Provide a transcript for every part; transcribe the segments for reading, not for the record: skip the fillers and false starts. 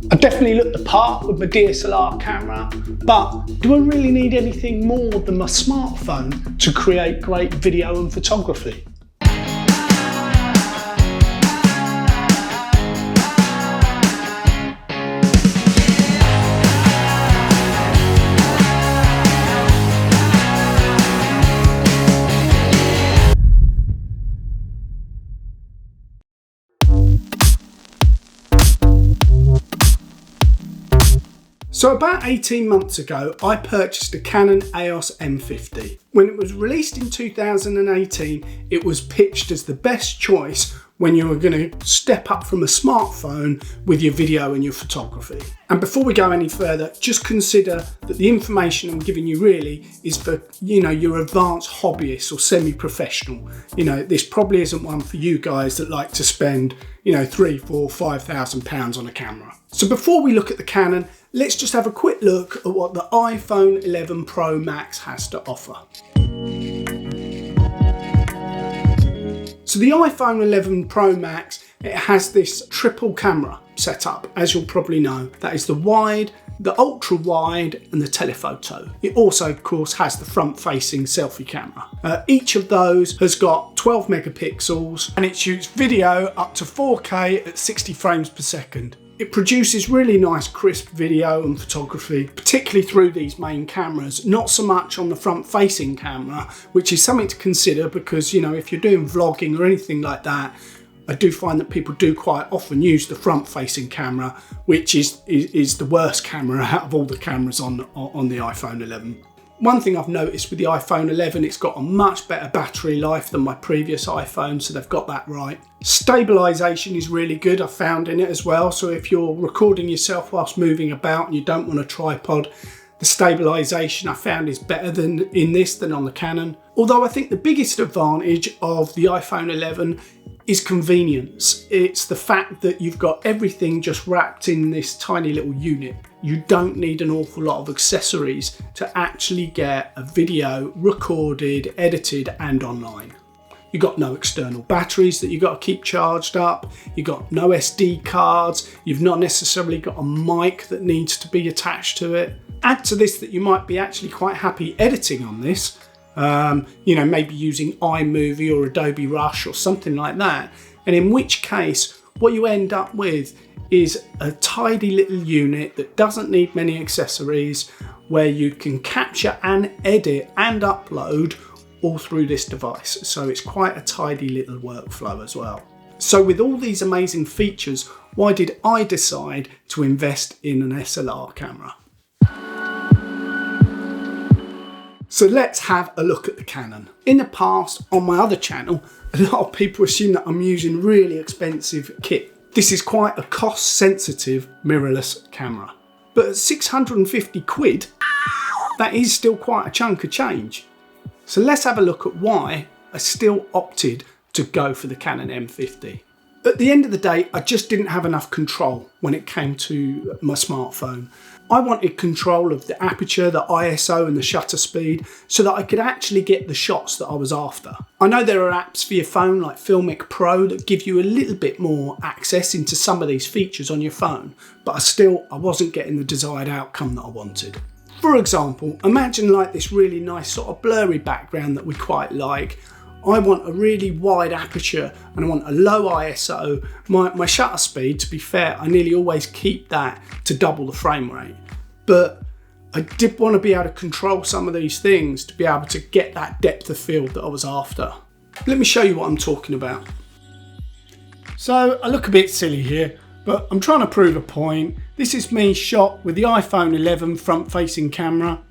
I definitely look the part with my DSLR camera, but do I really need anything more than my smartphone to create great video and photography? So about 18 months ago, I purchased a Canon EOS M50. When it was released in 2018, it was pitched as the best choice when you were going to step up from a smartphone with your video and your photography. And before we go any further, just consider that the information I'm giving you really is for, your advanced hobbyists or semi-professional. This probably isn't one for you guys that like to spend, £3,000, £4,000, £5,000 on a camera. So before we look at the Canon, let's just have a quick look at what the iPhone 11 Pro Max has to offer. So the iPhone 11 Pro Max, it has this triple camera setup, as you'll probably know. That is the wide, the ultra wide and the telephoto. It also, of course, has the front facing selfie camera. Each of those has got 12 megapixels and it shoots video up to 4K at 60 frames per second. It produces really nice crisp video and photography, particularly through these main cameras, not so much on the front facing camera, which is something to consider because, if you're doing vlogging or anything like that, I do find that people do quite often use the front facing camera, which is the worst camera out of all the cameras on the iPhone 11. One thing I've noticed with the iPhone 11, it's got a much better battery life than my previous iPhone, so they've got that right. Stabilisation is really good, I found in it as well. So if you're recording yourself whilst moving about and you don't want a tripod, the stabilisation I found is better than on the Canon. Although I think the biggest advantage of the iPhone 11 is convenience. It's the fact that you've got everything just wrapped in this tiny little unit. You don't need an awful lot of accessories to actually get a video recorded, edited and online. You've got no external batteries that you've got to keep charged up. You've got no SD cards. You've not necessarily got a mic that needs to be attached to it. Add to this that you might be actually quite happy editing on this. Maybe using iMovie or Adobe Rush or something like that. And in which case, what you end up with is a tidy little unit that doesn't need many accessories, where you can capture and edit and upload all through this device. So it's quite a tidy little workflow as well. So with all these amazing features, why did I decide to invest in an SLR camera? So let's have a look at the Canon. In the past, on my other channel, a lot of people assume that I'm using really expensive kit. This is quite a cost-sensitive mirrorless camera. But at 650 quid, that is still quite a chunk of change. So let's have a look at why I still opted to go for the Canon M50. At the end of the day, I just didn't have enough control when it came to my smartphone. I wanted control of the aperture, the ISO and the shutter speed so that I could actually get the shots that I was after. I know there are apps for your phone like Filmic Pro that give you a little bit more access into some of these features on your phone, but I wasn't getting the desired outcome that I wanted. For example, imagine like this really nice sort of blurry background that we quite like. I want a really wide aperture and I want a low ISO. My shutter speed, to be fair, I nearly always keep that to double the frame rate. But I did want to be able to control some of these things to be able to get that depth of field that I was after. Let me show you what I'm talking about. So I look a bit silly here, but I'm trying to prove a point. This is me shot with the iPhone 11 front-facing camera.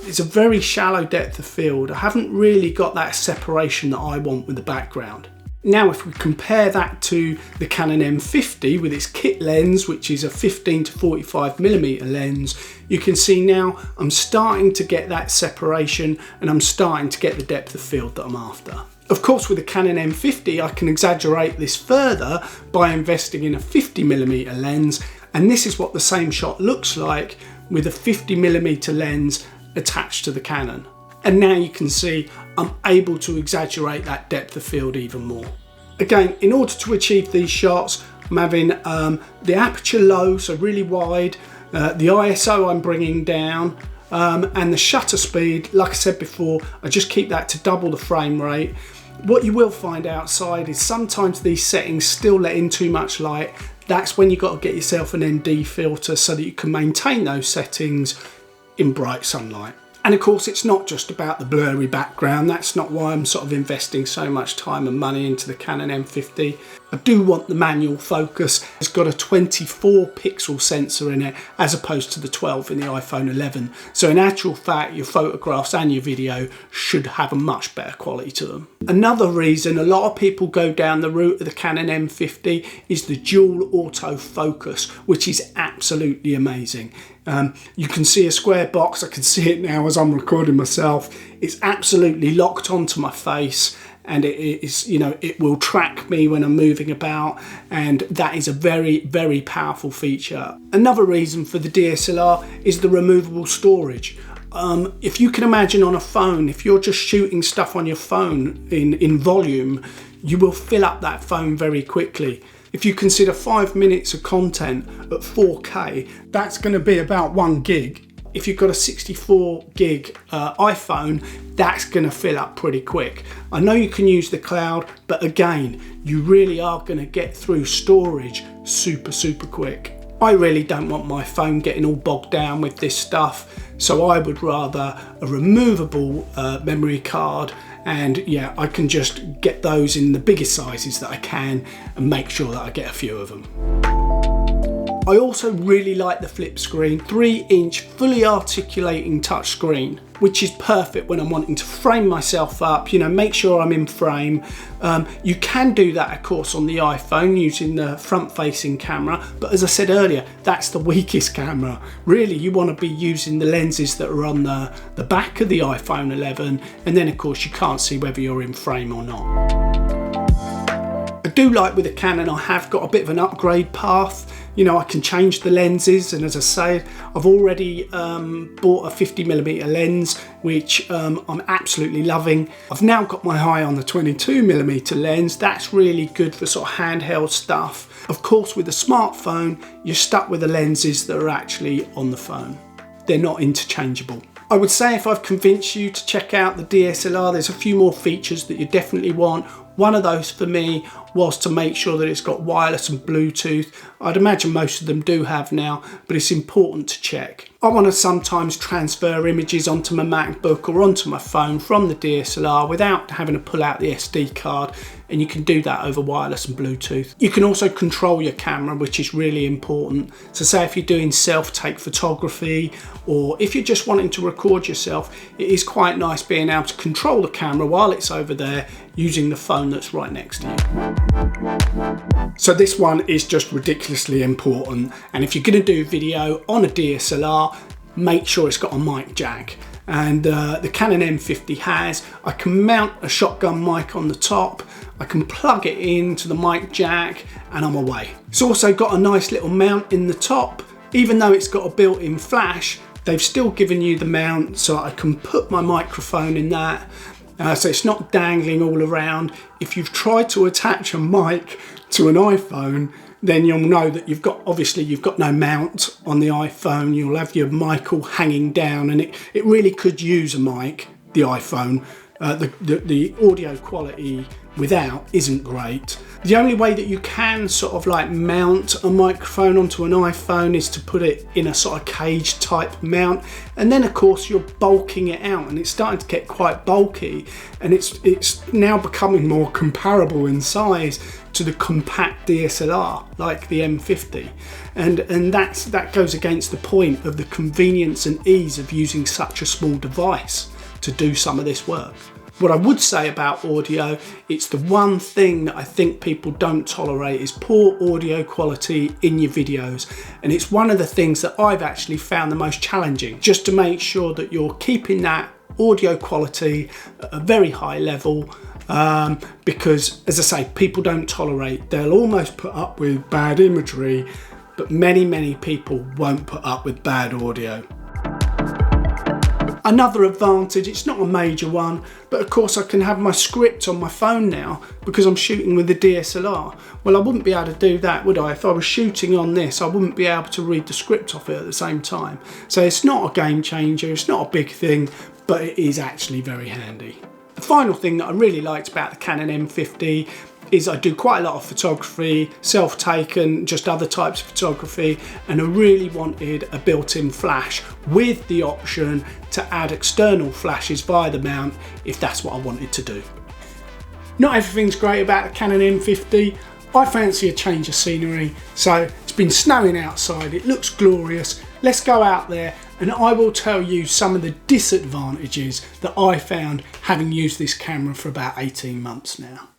It's a very shallow depth of field. I haven't really got that separation that I want with the background. Now, if we compare that to the Canon M50 with its kit lens, which is a 15 to 45mm lens, you can see now I'm starting to get that separation and I'm starting to get the depth of field that I'm after. Of course, with the Canon M50, I can exaggerate this further by investing in a 50mm lens, and this is what the same shot looks like with a 50mm lens attached to the Canon. And now you can see I'm able to exaggerate that depth of field even more. Again, in order to achieve these shots, I'm having the aperture low, so really wide, the ISO I'm bringing down, and the shutter speed, like I said before, I just keep that to double the frame rate. What you will find outside is sometimes these settings still let in too much light. That's when you've got to get yourself an ND filter so that you can maintain those settings in bright sunlight. And of course, it's not just about the blurry background. That's not why I'm sort of investing so much time and money into the Canon M50. I do want the manual focus. It's got a 24 pixel sensor in it as opposed to the 12 in the iPhone 11. So in actual fact, your photographs and your video should have a much better quality to them. Another reason a lot of people go down the route of the Canon M50 is the dual autofocus, which is absolutely amazing. You can see a square box. I can see it now as I'm recording myself. It's absolutely locked onto my face, and it is, you know, it will track me when I'm moving about, and that is a very, very powerful feature. Another reason for the DSLR is the removable storage. If you can imagine on a phone, if you're just shooting stuff on your phone in volume, you will fill up that phone very quickly. If you consider 5 minutes of content at 4K, that's going to be about 1 gig. If you've got a 64 gig iPhone, that's going to fill up pretty quick. I know you can use the cloud, but again, you really are going to get through storage super, super quick. I really don't want my phone getting all bogged down with this stuff, so I would rather a removable memory card. And yeah, I can just get those in the biggest sizes that I can and make sure that I get a few of them. I also really like the flip screen, 3-inch fully articulating touchscreen, which is perfect when I'm wanting to frame myself up, you know, make sure I'm in frame. You can do that, of course, on the iPhone using the front-facing camera, but as I said earlier, that's the weakest camera. Really, you want to be using the lenses that are on the back of the iPhone 11, and then, of course, you can't see whether you're in frame or not. I do like with the Canon, I have got a bit of an upgrade path. You know, I can change the lenses, and as I say, I've already bought a 50mm lens, which I'm absolutely loving. I've now got my eye on the 22mm lens. That's really good for sort of handheld stuff. Of course, with a smartphone, you're stuck with the lenses that are actually on the phone. They're not interchangeable. I would say if I've convinced you to check out the DSLR, there's a few more features that you definitely want. One of those for me was to make sure that it's got wireless and Bluetooth. I'd imagine most of them do have now, but it's important to check. I want to sometimes transfer images onto my MacBook or onto my phone from the DSLR without having to pull out the SD card, and you can do that over wireless and Bluetooth. You can also control your camera, which is really important. So say if you're doing self-take photography, or if you're just wanting to record yourself, it is quite nice being able to control the camera while it's over there using the phone that's right next to you. So this one is just ridiculously important, and if you're going to do video on a DSLR, make sure it's got a mic jack. And the Canon M50 has. I can mount a shotgun mic on the top, I can plug it into the mic jack, and I'm away. It's also got a nice little mount in the top. Even though it's got a built-in flash, they've still given you the mount so I can put my microphone in that. So it's not dangling all around. If you've tried to attach a mic to an iPhone, then you'll know that you've got no mount on the iPhone. You'll have your mic all hanging down, and it really could use a mic, the iPhone. The audio quality without isn't great. The only way that you can sort of like mount a microphone onto an iPhone is to put it in a sort of cage type mount, and then of course you're bulking it out, and it's starting to get quite bulky, and it's now becoming more comparable in size to the compact DSLR like the M50, and that goes against the point of the convenience and ease of using such a small device to do some of this work. What I would say about audio, it's the one thing that I think people don't tolerate is poor audio quality in your videos, and it's one of the things that I've actually found the most challenging, just to make sure that you're keeping that audio quality at a very high level, because as I say, people don't tolerate, they'll almost put up with bad imagery, but many people won't put up with bad audio. Another advantage, it's not a major one, but of course I can have my script on my phone now because I'm shooting with the DSLR. Well, I wouldn't be able to do that, would I? If I was shooting on this, I wouldn't be able to read the script off it at the same time. So it's not a game changer, it's not a big thing, but it is actually very handy. The final thing that I really liked about the Canon M50 is I do quite a lot of photography, self-taken, just other types of photography, and I really wanted a built-in flash with the option to add external flashes via the mount if that's what I wanted to do. Not everything's great about the Canon M50. I fancy a change of scenery, so it's been snowing outside, it looks glorious. Let's go out there and I will tell you some of the disadvantages that I found having used this camera for about 18 months now.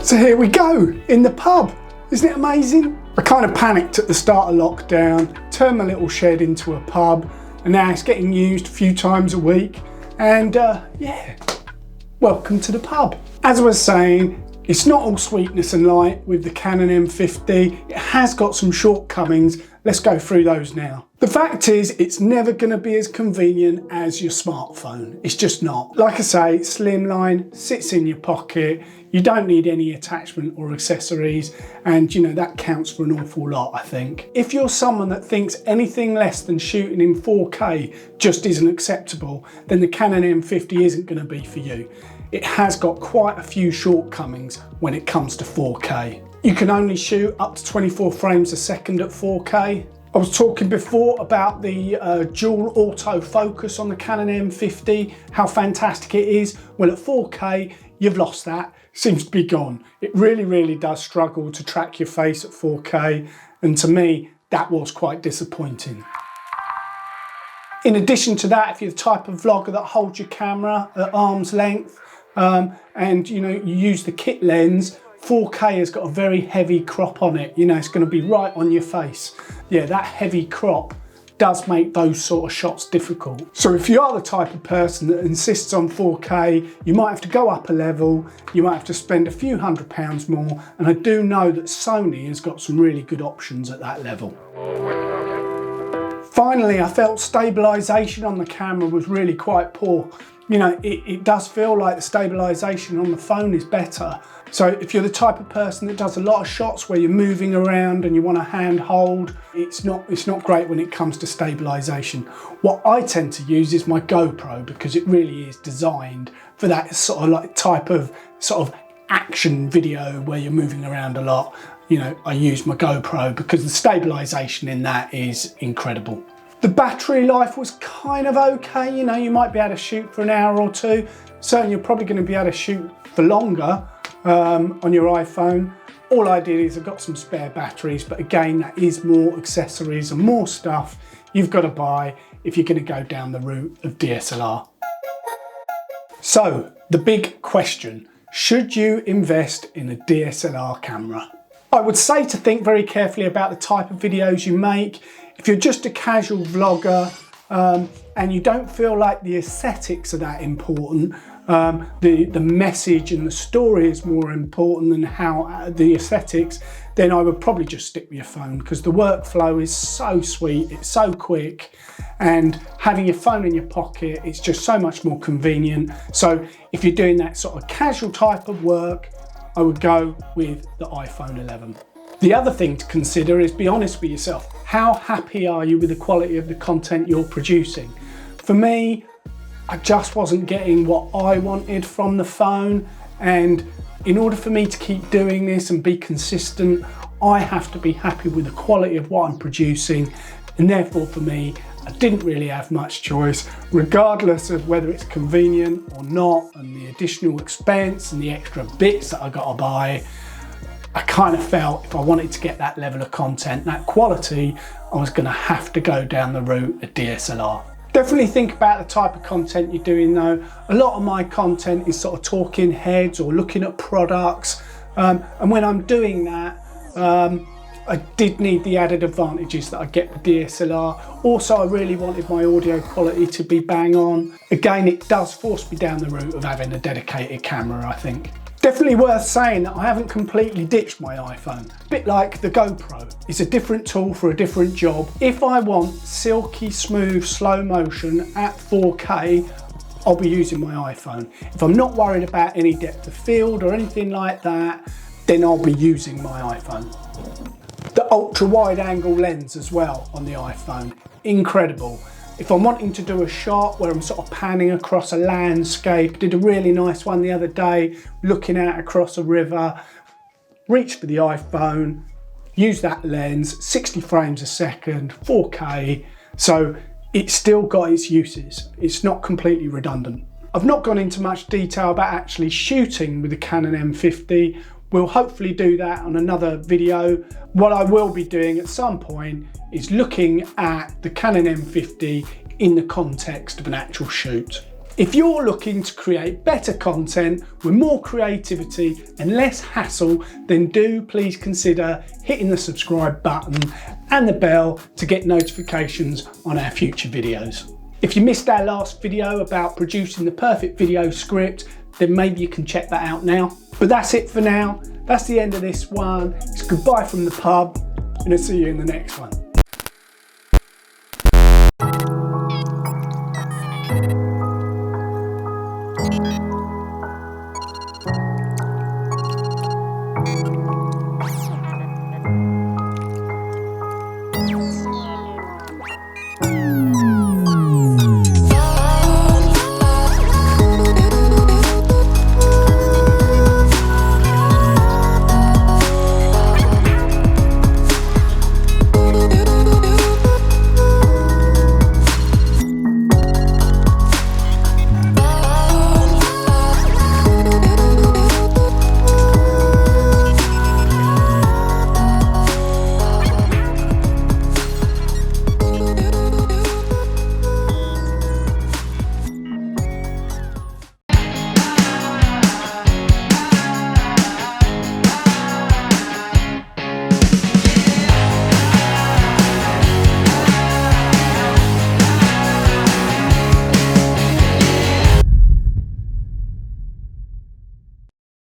So here we go, in the pub. Isn't it amazing? I kind of panicked at the start of lockdown, turned my little shed into a pub, and now it's getting used a few times a week. And yeah, welcome to the pub. As I was saying, it's not all sweetness and light with the Canon M50. It has got some shortcomings. Let's go through those now. The fact is, it's never going to be as convenient as your smartphone. It's just not. Like I say, slimline, sits in your pocket. You don't need any attachment or accessories, and you know that counts for an awful lot, I think. If you're someone that thinks anything less than shooting in 4K just isn't acceptable, then the Canon M50 isn't going to be for you. It has got quite a few shortcomings when it comes to 4K. You can only shoot up to 24 frames a second at 4K. I was talking before about the dual autofocus on the Canon M50, how fantastic it is. Well, at 4K, you've lost that. Seems to be gone. It really does struggle to track your face at 4K, and to me, that was quite disappointing. In addition to that, if you're the type of vlogger that holds your camera at arm's length, and you know, you use the kit lens, 4K has got a very heavy crop on it. You know, it's going to be right on your face. Yeah, that heavy crop does make those sort of shots difficult. So if you are the type of person that insists on 4K, you might have to go up a level, you might have to spend a few £100 more, and I do know that Sony has got some really good options at that level. Finally, I felt stabilisation on the camera was really quite poor. You know, it does feel like the stabilisation on the phone is better. So if you're the type of person that does a lot of shots where you're moving around and you want to hand hold, it's not great when it comes to stabilisation. What I tend to use is my GoPro because it really is designed for that sort of like type of action video where you're moving around a lot. You know, I use my GoPro because the stabilisation in that is incredible. The battery life was kind of okay. You know, you might be able to shoot for an hour or two. Certainly you're probably going to be able to shoot for longer on your iPhone. All I did is I got some spare batteries, but again, that is more accessories and more stuff you've got to buy if you're going to go down the route of DSLR. So the big question, should you invest in a DSLR camera? I would say to think very carefully about the type of videos you make. If you're just a casual vlogger and you don't feel like the aesthetics are that important, the message and the story is more important than how the aesthetics, then I would probably just stick with your phone because the workflow is so sweet, it's so quick, and having your phone in your pocket, it's just so much more convenient. So if you're doing that sort of casual type of work, I would go with the iPhone 11. The other thing to consider is be honest with yourself. How happy are you with the quality of the content you're producing? For me, I just wasn't getting what I wanted from the phone, and in order for me to keep doing this and be consistent, I have to be happy with the quality of what I'm producing, and therefore for me, I didn't really have much choice, regardless of whether it's convenient or not, and the additional expense and the extra bits that I got to buy. I kind of felt if I wanted to get that level of content, that quality, I was going to have to go down the route of DSLR. Definitely think about the type of content you're doing though. A lot of my content is sort of talking heads or looking at products, and when I'm doing that, I did need the added advantages that I get with DSLR. Also, I really wanted my audio quality to be bang on. Again, it does force me down the route of having a dedicated camera, I think. Definitely worth saying that I haven't completely ditched my iPhone. A bit like the GoPro. It's a different tool for a different job. If I want silky smooth slow motion at 4K, I'll be using my iPhone. If I'm not worried about any depth of field or anything like that, then I'll be using my iPhone. The ultra wide angle lens as well on the iPhone, incredible. If I'm wanting to do a shot where I'm sort of panning across a landscape, did a really nice one the other day, looking out across a river, reach for the iPhone, use that lens, 60 frames a second, 4K, so it's still got its uses. It's not completely redundant. I've not gone into much detail about actually shooting with the Canon M50. We'll hopefully do that on another video. What I will be doing at some point is looking at the Canon M50 in the context of an actual shoot. If you're looking to create better content with more creativity and less hassle, then do please consider hitting the subscribe button and the bell to get notifications on our future videos. If you missed our last video about producing the perfect video script, then maybe you can check that out now. But that's it for now. That's the end of this one. It's goodbye from the pub, and I'll see you in the next one.